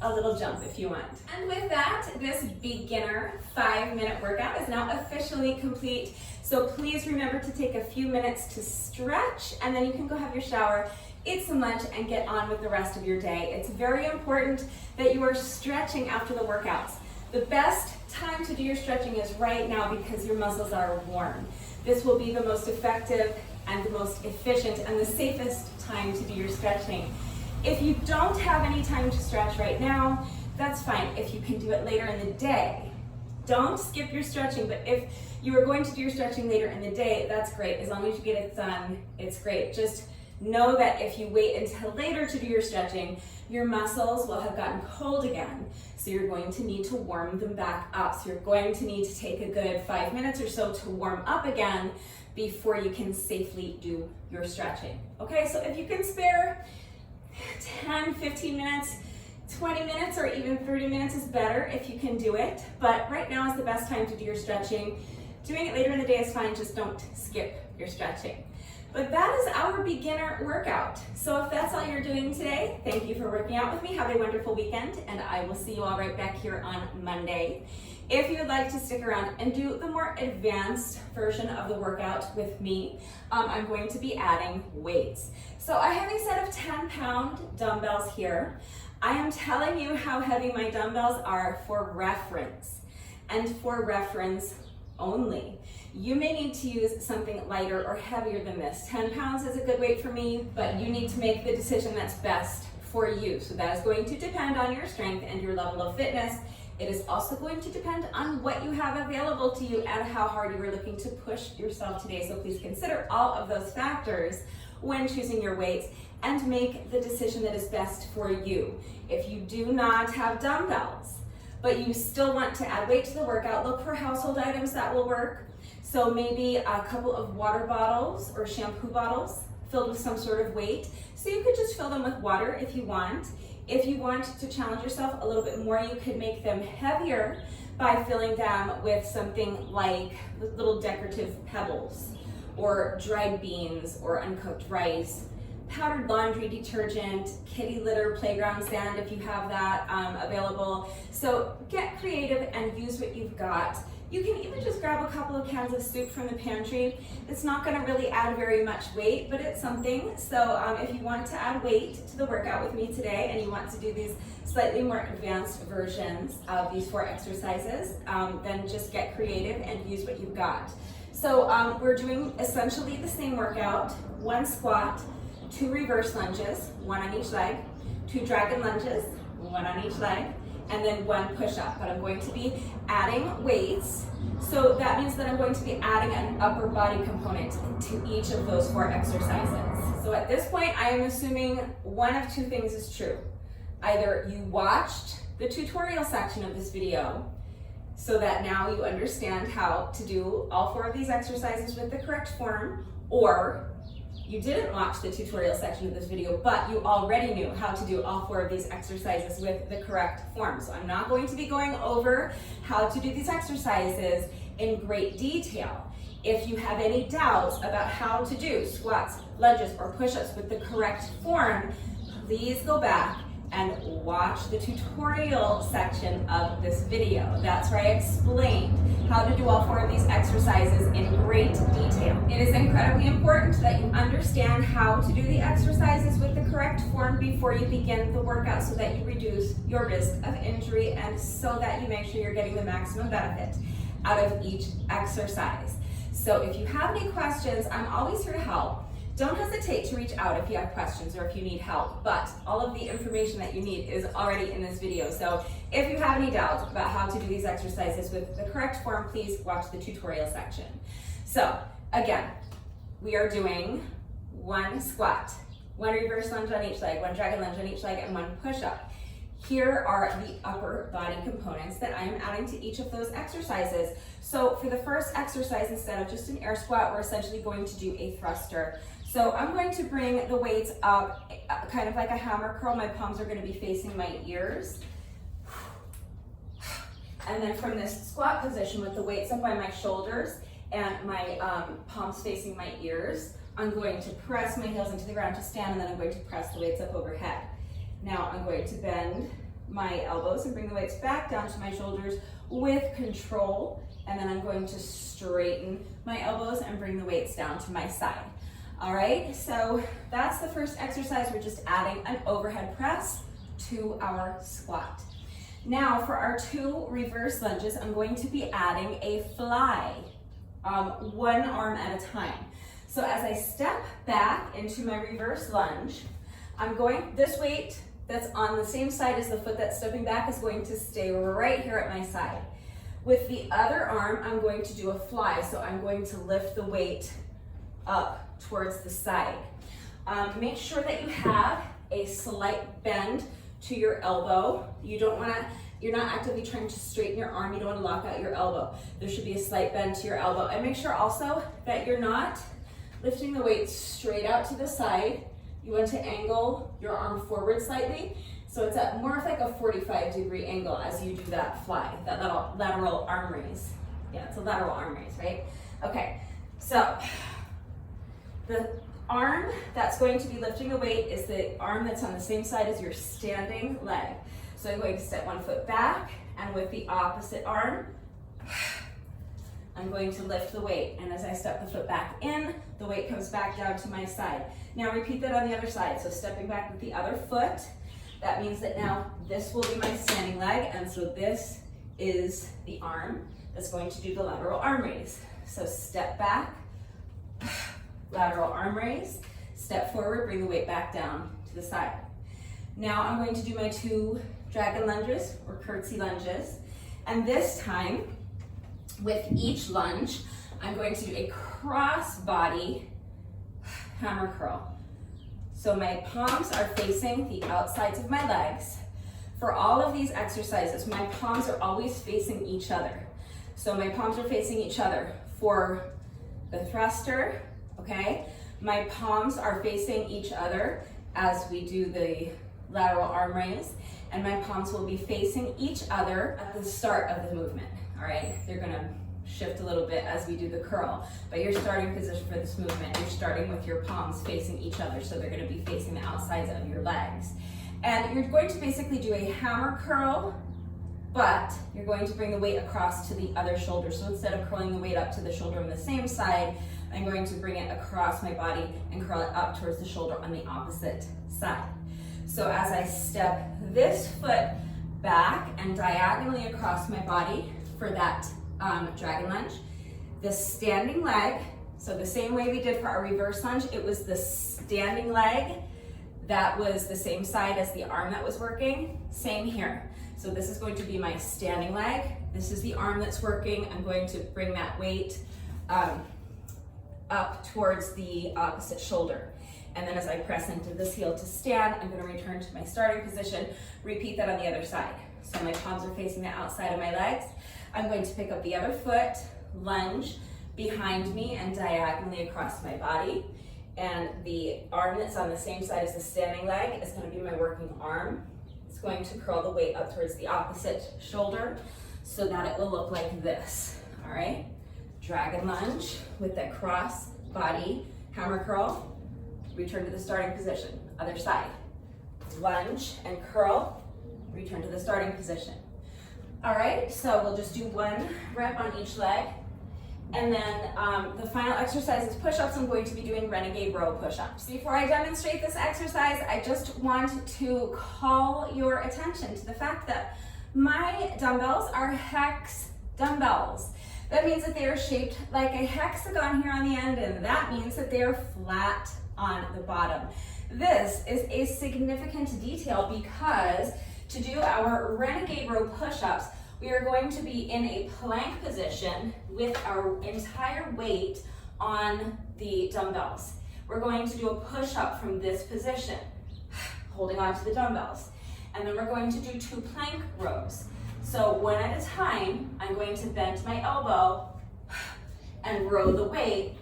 a little jump if you want. And with that, this beginner 5-minute workout is now officially complete. So please remember to take a few minutes to stretch, and then you can go have your shower, eat some lunch, and get on with the rest of your day. It's very important that you are stretching after the workouts. The best time to do your stretching is right now because your muscles are warm. This will be the most effective and the most efficient and the safest time to do your stretching. If you don't have any time to stretch right now, that's fine. If you can do it later in the day, don't skip your stretching. But if you are going to do your stretching later in the day, that's great. As long as you get it done, it's great. Just know that if you wait until later to do your stretching, your muscles will have gotten cold again. So you're going to need to warm them back up. So you're going to need to take a good 5 minutes or so to warm up again before you can safely do your stretching. Okay, so if you can spare 10, 15 minutes, 20 minutes, or even 30 minutes is better if you can do it. But right now is the best time to do your stretching. Doing it later in the day is fine, just don't skip your stretching. But that is our beginner workout. So if that's all you're doing today, thank you for working out with me. Have a wonderful weekend, and I will see you all right back here on Monday. If you'd like to stick around and do the more advanced version of the workout with me, I'm going to be adding weights. So I have a set of 10-pound dumbbells here. I am telling you how heavy my dumbbells are for reference. and for reference only. You may need to use something lighter or heavier than this. 10 pounds is a good weight for me, but you need to make the decision that's best for you. So that is going to depend on your strength and your level of fitness. It is also going to depend on what you have available to you and how hard you are looking to push yourself today. So please consider all of those factors when choosing your weights and make the decision that is best for you. If you do not have dumbbells, but you still want to add weight to the workout, look for household items that will work. So maybe a couple of water bottles or shampoo bottles filled with some sort of weight. So you could just fill them with water if you want. If you want to challenge yourself a little bit more, you could make them heavier by filling them with something like little decorative pebbles or dried beans or uncooked rice, powdered laundry detergent, kitty litter, playground sand if you have that available. So get creative and use what you've got. You can even just grab a couple of cans of soup from the pantry. It's not gonna really add very much weight, but it's something. So if you want to add weight to the workout with me today and you want to do these slightly more advanced versions of these 4 exercises, then just get creative and use what you've got. So we're doing essentially the same workout: 1 squat, 2 reverse lunges, 1 on each leg, 2 dragon lunges, 1 on each leg, and then 1 push-up. But I'm going to be adding weights. So that means that I'm going to be adding an upper body component to each of those 4 exercises. So at this point, I am assuming one of 2 things is true. Either you watched the tutorial section of this video, so that now you understand how to do all 4 of these exercises with the correct form, or you didn't watch the tutorial section of this video, but you already knew how to do all 4 of these exercises with the correct form. So I'm not going to be going over how to do these exercises in great detail. If you have any doubts about how to do squats, lunges, or push-ups with the correct form, please go back and watch the tutorial section of this video. That's where I explained how to do all 4 of these exercises in great detail. It is incredibly important that you understand how to do the exercises with the correct form before you begin the workout, so that you reduce your risk of injury and so that you make sure you're getting the maximum benefit out of each exercise. So if you have any questions, I'm always here to help. Don't hesitate to reach out if you have questions or if you need help, but all of the information that you need is already in this video. So if you have any doubts about how to do these exercises with the correct form, please watch the tutorial section. So again, we are doing 1 squat, 1 reverse lunge on each leg, 1 dragon lunge on each leg, and 1 push-up. Here are the upper body components that I am adding to each of those exercises. So for the first exercise, instead of just an air squat, we're essentially going to do a thruster. So I'm going to bring the weights up kind of like a hammer curl. My palms are going to be facing my ears. And then from this squat position with the weights up by my shoulders and my palms facing my ears, I'm going to press my heels into the ground to stand, and then I'm going to press the weights up overhead. Now I'm going to bend my elbows and bring the weights back down to my shoulders with control, and then I'm going to straighten my elbows and bring the weights down to my side. All right, so that's the first exercise. We're just adding an overhead press to our squat. Now for our 2 reverse lunges, I'm going to be adding a fly, 1 arm at a time. So as I step back into my reverse lunge, this weight that's on the same side as the foot that's stepping back is going to stay right here at my side. With the other arm, I'm going to do a fly. So I'm going to lift the weight up towards the side. Make sure that you have a slight bend to your elbow. You're not actively trying to straighten your arm. You don't want to lock out your elbow. There should be a slight bend to your elbow. And make sure also that you're not lifting the weight straight out to the side. You want to angle your arm forward slightly, so it's at more of like a 45-degree angle as you do that fly, that little lateral arm raise. Yeah, it's a lateral arm raise, right? Okay, so the arm that's going to be lifting the weight is the arm that's on the same side as your standing leg. So I'm going to step 1 foot back, and with the opposite arm, I'm going to lift the weight, and as I step the foot back in, the weight comes back down to my side. Now repeat that on the other side. So stepping back with the other foot, that means that now this will be my standing leg, and so this is the arm that's going to do the lateral arm raise. So step back, lateral arm raise, step forward, bring the weight back down to the side. Now I'm going to do my 2 dragon lunges or curtsy lunges. And this time, with each lunge, I'm going to do a cross body hammer curl. So my palms are facing the outsides of my legs. For all of these exercises, my palms are always facing each other. So my palms are facing each other. For the thruster, okay, my palms are facing each other as we do the lateral arm raise, and my palms will be facing each other at the start of the movement, all right? They're gonna shift a little bit as we do the curl, but your starting position for this movement, you're starting with your palms facing each other, so they're gonna be facing the outsides of your legs. And you're going to basically do a hammer curl, but you're going to bring the weight across to the other shoulder. So instead of curling the weight up to the shoulder on the same side, I'm going to bring it across my body and curl it up towards the shoulder on the opposite side. So as I step this foot back and diagonally across my body for that dragon lunge, the standing leg, so the same way we did for our reverse lunge, it was the standing leg that was the same side as the arm that was working, same here. So this is going to be my standing leg. This is the arm that's working. I'm going to bring that weight up towards the opposite shoulder. And then as I press into this heel to stand, I'm going to return to my starting position. Repeat that on the other side. So my palms are facing the outside of my legs. I'm going to pick up the other foot, lunge behind me and diagonally across my body. And the arm that's on the same side as the standing leg is going to be my working arm. It's going to curl the weight up towards the opposite shoulder so that it will look like this, all right? Dragon lunge with the cross body hammer curl. Return to the starting position, other side. Lunge and curl, return to the starting position. All right, so we'll just do 1 rep on each leg. And then the final exercise is push-ups. I'm going to be doing renegade row push-ups. Before I demonstrate this exercise, I just want to call your attention to the fact that my dumbbells are hex dumbbells. That means that they are shaped like a hexagon here on the end, and that means that they are flat on the bottom. This is a significant detail because to do our renegade row push-ups, we are going to be in a plank position with our entire weight on the dumbbells. We're going to do a push-up from this position, holding on to the dumbbells. And then we're going to do 2 plank rows. So one at a time, I'm going to bend my elbow and row the weight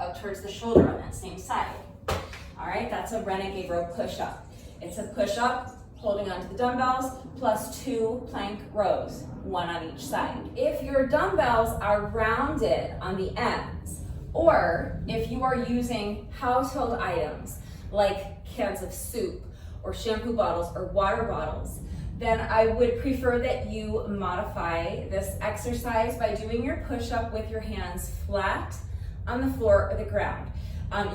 up towards the shoulder on that same side. All right, that's a renegade row push-up. It's a push-up holding onto the dumbbells plus 2 plank rows, 1 on each side. If your dumbbells are rounded on the ends, or if you are using household items like cans of soup or shampoo bottles or water bottles, then I would prefer that you modify this exercise by doing your push-up with your hands flat on the floor or the ground.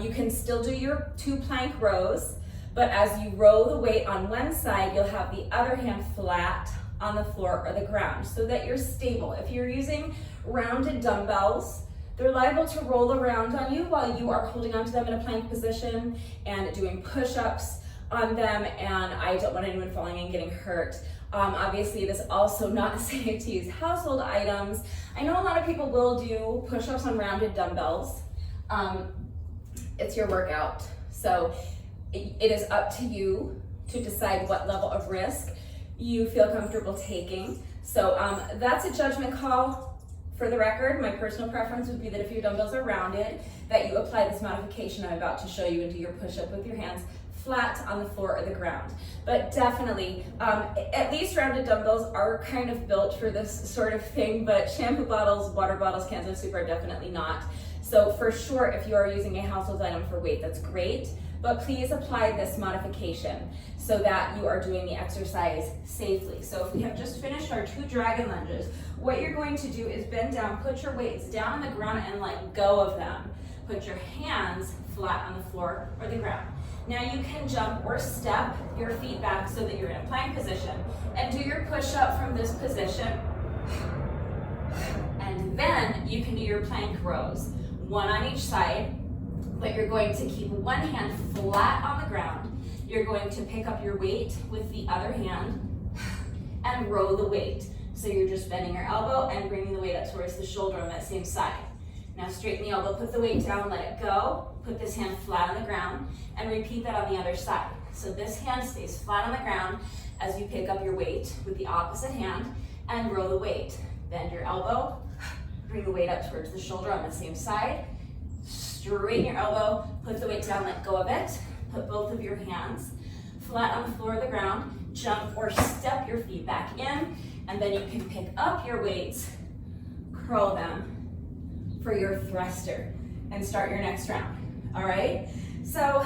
You can still do your 2 plank rows, but as you row the weight on one side, you'll have the other hand flat on the floor or the ground so that you're stable. If you're using rounded dumbbells, they're liable to roll around on you while you are holding onto them in a plank position and doing push-ups on them, and I don't want anyone falling and getting hurt. Obviously, it is also not safe to use household items. I know a lot of people will do push-ups on rounded dumbbells. It's your workout, so it is up to you to decide what level of risk you feel comfortable taking. So that's a judgment call. For the record, my personal preference would be that if your dumbbells are rounded, that you apply this modification I'm about to show you and do your push-up with your hands flat on the floor or the ground. But definitely, at least rounded dumbbells are kind of built for this sort of thing, but shampoo bottles, water bottles, cans of soup are definitely not. So for sure, if you are using a household item for weight, that's great. But please apply this modification so that you are doing the exercise safely. So if we have just finished our 2 dragon lunges, what you're going to do is bend down, put your weights down on the ground and let go of them. Put your hands flat on the floor or the ground. Now you can jump or step your feet back so that you're in a plank position and do your push-up from this position And then you can do your plank rows, one on each side, but you're going to keep one hand flat on the ground. You're going to pick up your weight with the other hand and row the weight. So you're just bending your elbow and bringing the weight up towards the shoulder on that same side. Now straighten the elbow, put the weight down, let it go. Put this hand flat on the ground and repeat that on the other side. So this hand stays flat on the ground as you pick up your weight with the opposite hand and row the weight. Bend your elbow, bring the weight up towards the shoulder on the same side. Straighten your elbow, put the weight down, let go of it. Put both of your hands flat on the floor of the ground. Jump or step your feet back in, and then you can pick up your weights, curl them for your thruster, and start your next round. All right? So,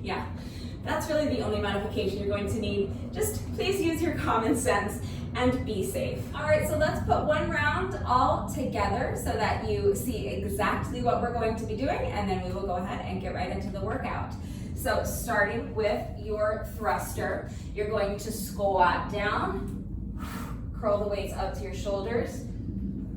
yeah, that's really the only modification you're going to need. Just please use your common sense and be safe. All right, so let's put one round all together so that you see exactly what we're going to be doing, and then we will go ahead and get right into the workout. So starting with your thruster, you're going to squat down, curl the weights up to your shoulders,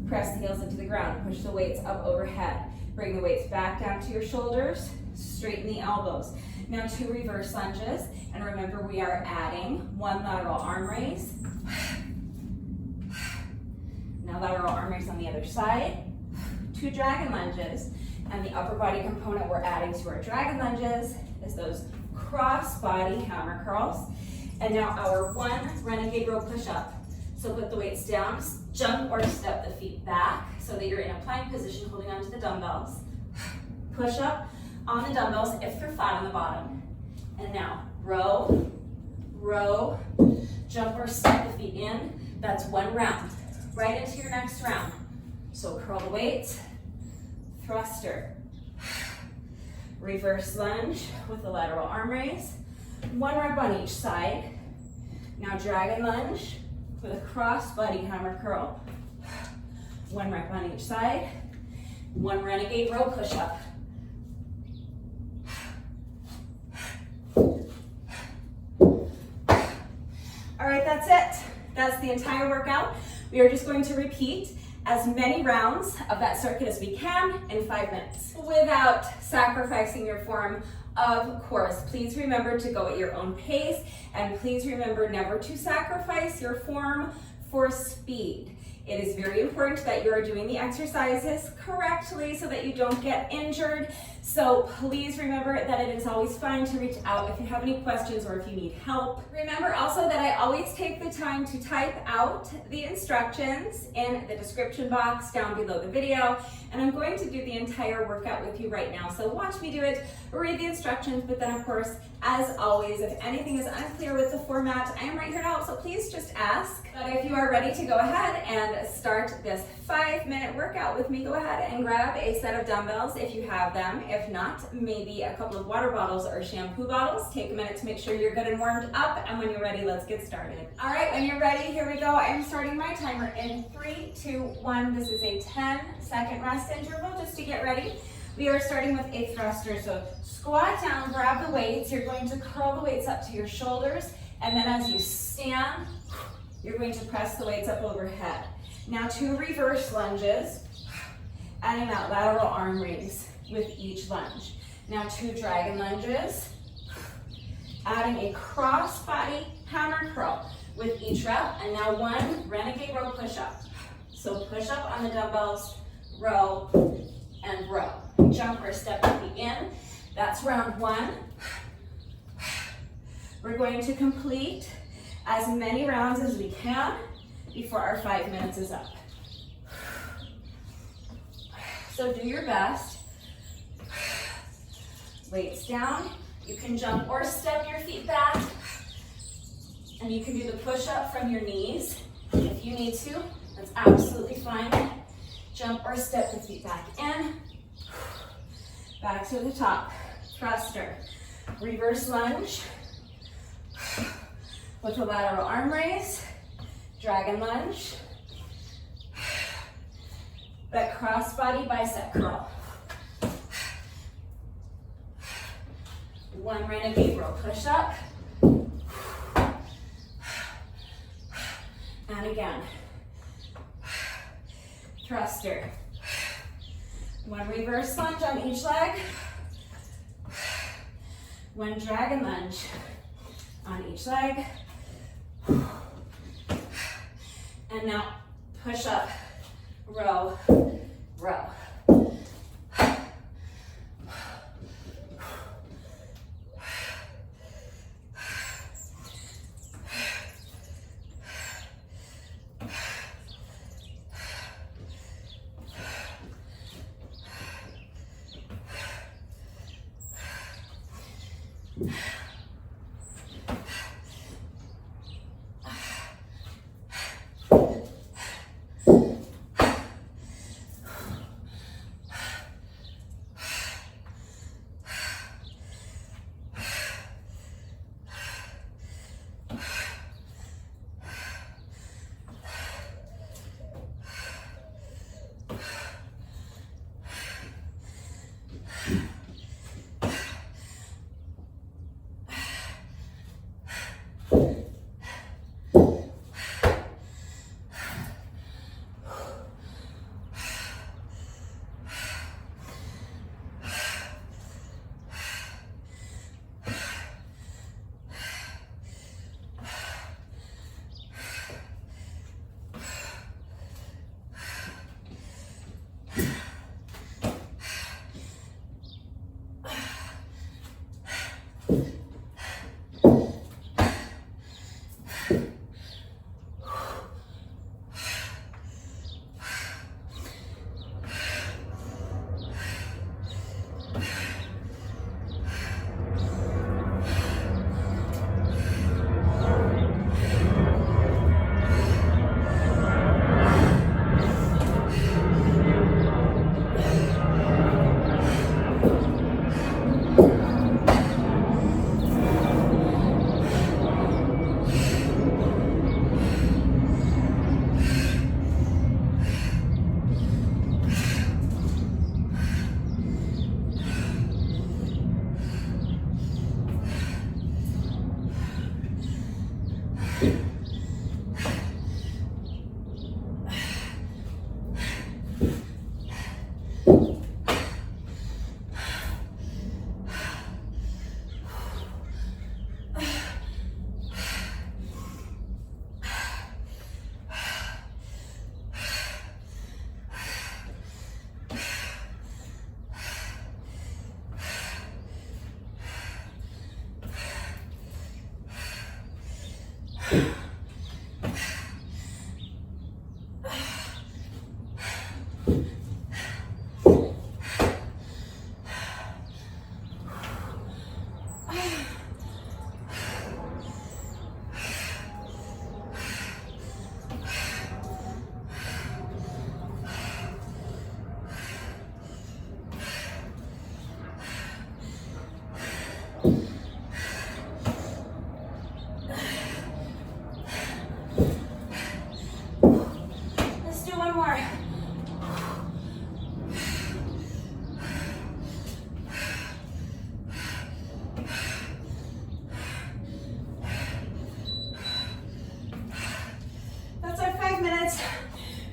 press the heels into the ground, push the weights up overhead, bring the weights back down to your shoulders, straighten the elbows. Now 2 reverse lunges, and remember we are adding 1 lateral arm raise. Now lateral arm raise on the other side, 2 dragon lunges, and the upper body component we're adding to our dragon lunges is those cross body hammer curls. And now our 1 renegade row push up. So put the weights down, jump or step the feet back so that you're in a plank position holding onto the dumbbells. Push up on the dumbbells if they're flat on the bottom. And now row, row, jump or step the feet in. That's 1 round. Right into your next round. So curl the weights, thruster, reverse lunge with the lateral arm raise, 1 rep on each side. Now dragon lunge with a cross body hammer curl, 1 rep on each side, 1 renegade row push up. All right, that's it. That's the entire workout. We are just going to repeat as many rounds of that circuit as we can in 5 minutes without sacrificing your form, of course. Please remember to go at your own pace, and please remember never to sacrifice your form for speed. It is very important that you are doing the exercises correctly so that you don't get injured. So please remember that it is always fine to reach out if you have any questions or if you need help. Remember also that I always take the time to type out the instructions in the description box down below the video, and I'm going to do the entire workout with you right now. So watch me do it, read the instructions, but then of course, as always, if anything is unclear with the format, I am right here to help, so please just ask. But if you are ready to go ahead and start this 5-minute workout with me, go ahead and grab a set of dumbbells if you have them. If not, maybe a couple of water bottles or shampoo bottles. Take a minute to make sure you're good and warmed up, and when you're ready, let's get started. All right, when you're ready, here we go. I'm starting my timer in 3, 2, 1. This is a 10-second rest interval just to get ready. We are starting with a thruster, so squat down, grab the weights. You're going to curl the weights up to your shoulders, and then as you stand, you're going to press the weights up overhead. Now 2 reverse lunges, adding that lateral arm raise with each lunge. Now 2 dragon lunges, adding a cross body hammer curl with each rep, and now 1 renegade row push up. So push up on the dumbbells, row, and row. Jump or step the feet in. That's round 1. We're going to complete as many rounds as we can before our 5 minutes is up. So do your best. Weights down. You can jump or step your feet back. And you can do the push-up from your knees if you need to. That's absolutely fine. Jump or step the feet back in. Back to the top. Thruster. Reverse lunge with a lateral arm raise. Dragon lunge. That cross body bicep curl. 1 renegade row push up. again. Thruster. One reverse lunge on each leg. One dragon lunge on each leg. And now push up, row, row.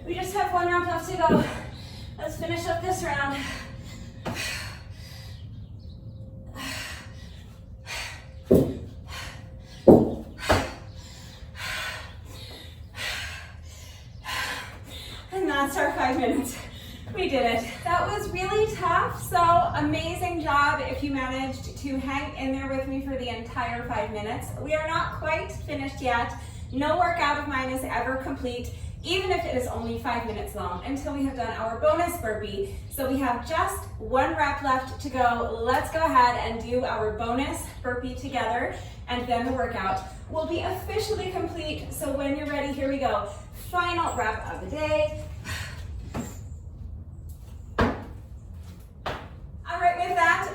We just have one round left to go. Let's finish up this round. And that's our 5 minutes. We did it. That was really tough, so amazing job if you managed to hang in there with me for the entire 5 minutes. We are not quite finished yet. No workout of mine is ever complete, even if it is only 5 minutes long, until we have done our bonus burpee. So we have just 1 rep left to go. Let's go ahead and do our bonus burpee together, and then the workout will be officially complete. So when you're ready, here we go. Final rep of the day.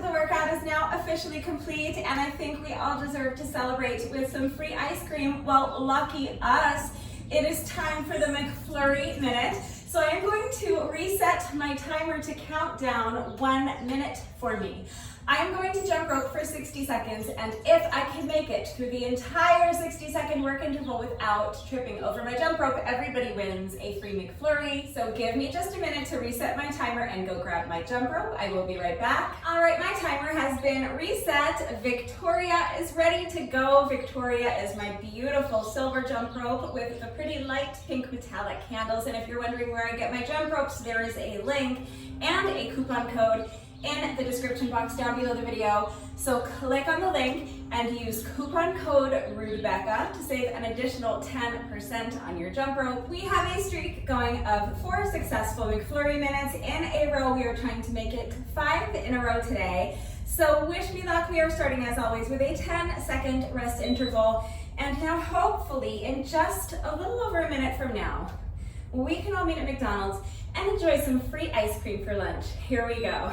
The workout is now officially complete, and I think we all deserve to celebrate with some free ice cream. Well, lucky us, it is time for the McFlurry Minute. So I'm going to reset my timer to count down 1 minute for me. I'm going to jump rope for 60 seconds, and if I can make it through the entire 60-second work interval without tripping over my jump rope, everybody wins a free McFlurry. So give me just a minute to reset my timer and go grab my jump rope. I will be right back. All right, my timer has been reset. Victoria is ready to go. Victoria is my beautiful silver jump rope with the pretty light pink metallic handles. And if you're wondering where I get my jump ropes, there is a link and a coupon code in the description box down below the video. So click on the link and use coupon code Rebecca to save an additional 10% on your jump rope. We have a streak going of 4 successful McFlurry minutes in a row. We are trying to make it 5 in a row today. So wish me luck. We are starting as always with a 10-second rest interval. And now hopefully in just a little over a minute from now, we can all meet at McDonald's and enjoy some free ice cream for lunch. Here we go.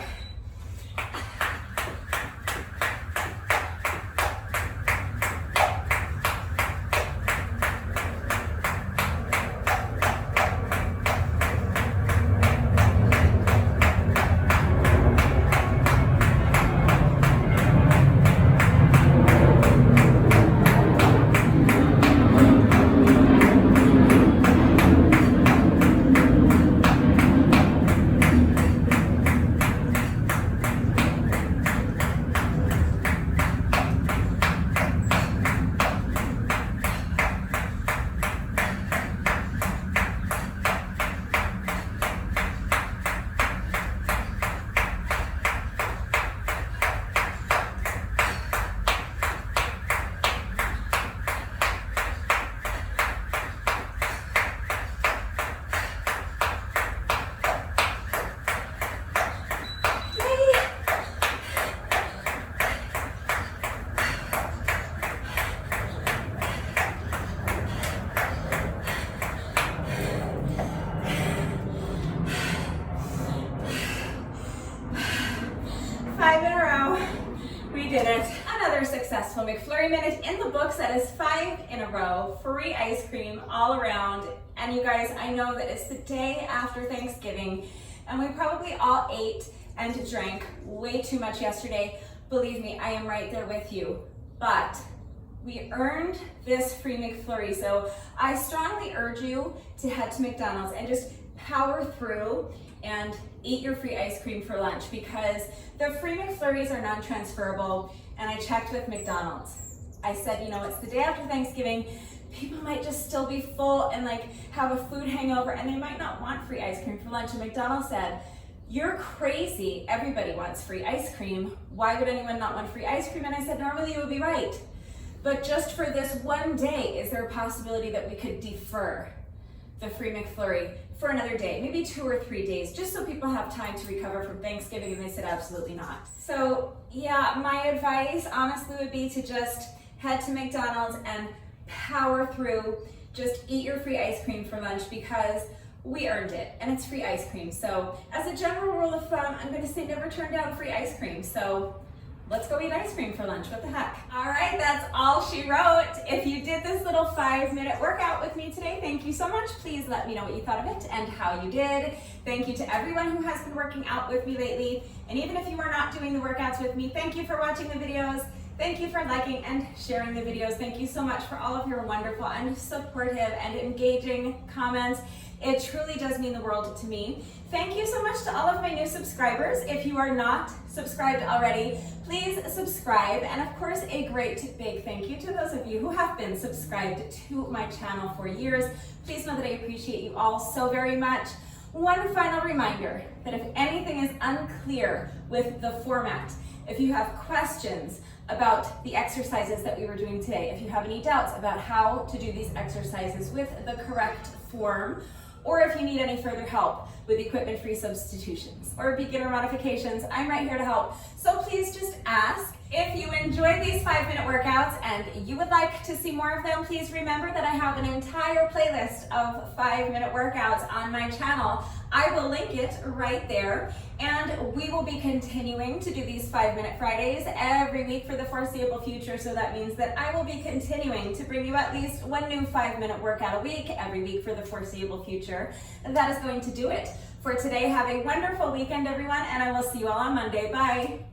Did it. Another successful McFlurry minute in the books. That is 5 in a row. Free ice cream all around. And you guys, I know that it's the day after Thanksgiving and we probably all ate and drank way too much yesterday. Believe me, I am right there with you. But we earned this free McFlurry. So I strongly urge you to head to McDonald's and just power through and eat your free ice cream for lunch, because the free McFlurries are non-transferable. And I checked with McDonald's. I said, you know, it's the day after Thanksgiving. People might just still be full and like have a food hangover and they might not want free ice cream for lunch. And McDonald's said, you're crazy. Everybody wants free ice cream. Why would anyone not want free ice cream? And I said, normally you would be right. But just for this one day, is there a possibility that we could defer the free McFlurry for another day, maybe 2 or 3 days, just so people have time to recover from Thanksgiving? And they said, absolutely not. So yeah, my advice honestly would be to just head to McDonald's and power through, just eat your free ice cream for lunch, because we earned it and it's free ice cream. So as a general rule of thumb, I'm gonna say never turn down free ice cream. So let's go eat ice cream for lunch. What the heck? All right, that's all she wrote. If you did this little 5-minute workout with me today, thank you so much. Please let me know what you thought of it and how you did. Thank you to everyone who has been working out with me lately. And even if you are not doing the workouts with me, thank you for watching the videos. Thank you for liking and sharing the videos. Thank you so much for all of your wonderful and supportive and engaging comments. It truly does mean the world to me. Thank you so much to all of my new subscribers. If you are not subscribed already, please subscribe. And of course, a great big thank you to those of you who have been subscribed to my channel for years. Please know that I appreciate you all so very much. One final reminder that if anything is unclear with the format, if you have questions about the exercises that we were doing today, if you have any doubts about how to do these exercises with the correct form, or if you need any further help, with equipment-free substitutions or beginner modifications. I'm right here to help. So please just ask. If you enjoy these 5-minute workouts and you would like to see more of them, please remember that I have an entire playlist of 5-minute workouts on my channel. I will link it right there, and we will be continuing to do these 5-minute Fridays every week for the foreseeable future. So that means that I will be continuing to bring you at least one new 5-minute workout a week every week for the foreseeable future. And that is going to do it for today. Have a wonderful weekend, everyone, and I will see you all on Monday. Bye.